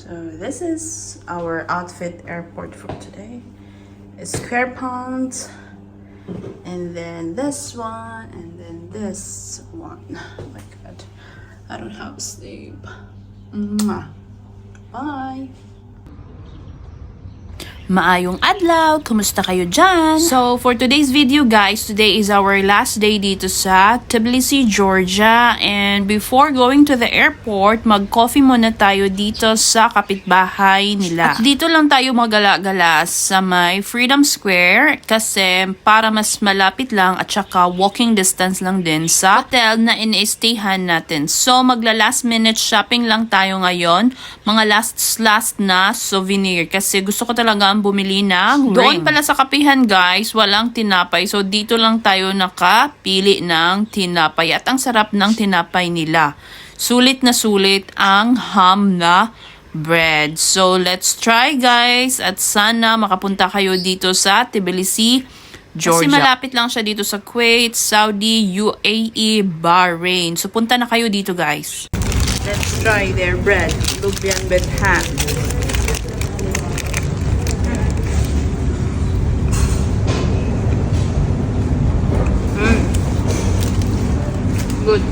So this is our outfit airport for today. It's square pants, and then this one, and then this one. Oh my god, I don't have sleep. Bye. Maayong adlaw! Kumusta kayo dyan? So, for today's video guys, today is our last day dito sa Tbilisi, Georgia. And before going to the airport, mag-coffee muna tayo dito sa kapitbahay nila. At dito lang tayo magala-gala sa may Freedom Square kasi para mas malapit lang at saka walking distance lang din sa hotel na in-stayhan natin. So, magla-last minute shopping lang tayo ngayon. Mga last na souvenir kasi gusto ko talaga bumili ng ring. Doon pala sa kapihan guys, walang tinapay. So dito lang tayo nakapili ng tinapay. At ang sarap ng tinapay nila. Sulit na sulit ang ham na bread. So let's try guys. At sana makapunta kayo dito sa Tbilisi, Georgia. Kasi malapit lang siya dito sa Kuwait, Saudi, UAE, Bahrain. So punta na kayo dito guys. Let's try their bread. Lubian with ham. Good.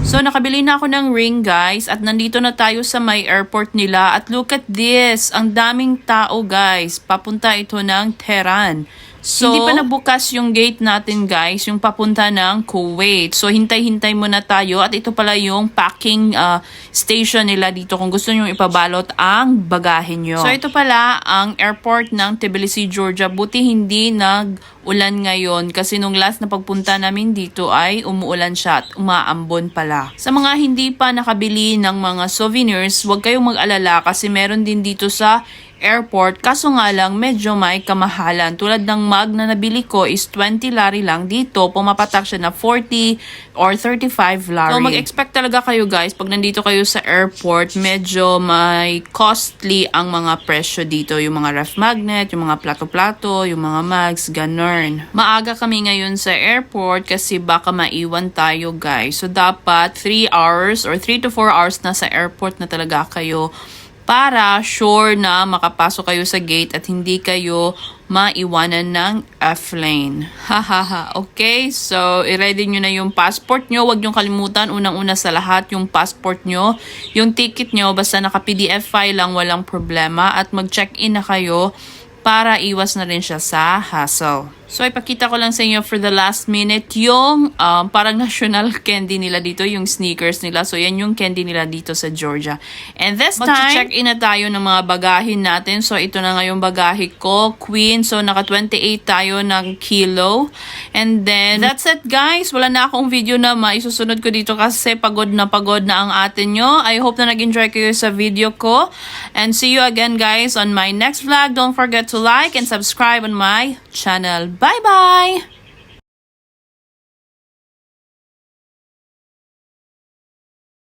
So, nakabili na ako ng ring, guys. At nandito na tayo sa may airport nila. At look at this. Ang daming tao, guys. Papunta ito ng Tehran. So, hindi pa nabukas yung gate natin, guys. Yung papunta ng Kuwait. So, hintay-hintay muna tayo. At ito pala yung packing station nila dito kung gusto nyo ipabalot ang bagahe nyo. So, ito pala ang airport ng Tbilisi, Georgia. Buti hindi nag-ulan ngayon. Kasi nung last na pagpunta namin dito ay umuulan siya at umaambon pala. Sa mga hindi pa nakabili ng mga souvenirs, huwag kayong mag-alala kasi meron din dito sa airport. Kaso nga lang, medyo may kamahalan. Tulad ng mug na nabili ko is 20 lari lang. Dito, pumapatak siya na 40 or 35 lari. So, mag-expect talaga kayo guys, pag nandito kayo sa airport, medyo may costly ang mga presyo dito. Yung mga ref magnet, yung mga plato-plato, yung mga mugs, ganun. Maaga kami ngayon sa airport kasi baka maiwan tayo guys. So, dapat 3 hours or 3 to 4 hours na sa airport na talaga kayo para sure na makapasok kayo sa gate at hindi kayo maiwanan ng F-lane. Hahaha. Okay, so i-ready nyo na yung passport nyo. Huwag nyo kalimutan, unang-una sa lahat, yung passport nyo. Yung ticket nyo, basta naka-PDF file lang, walang problema. At mag-check-in na kayo para iwas na rin siya sa hassle. So, ipakita ko lang sa inyo for the last minute yung parang national candy nila dito, yung sneakers nila. So, yan yung candy nila dito sa Georgia. And this time, mag-check-in na tayo ng mga bagahin natin. So, ito na nga yung bagahe ko, Queen. So, naka 28 tayo ng kilo. And then, that's it guys. Wala na akong video na maisusunod ko dito kasi pagod na ang atin nyo. I hope na nag-enjoy kayo sa video ko. And see you again guys on my next vlog. Don't forget to like and subscribe on my channel. Bye-bye!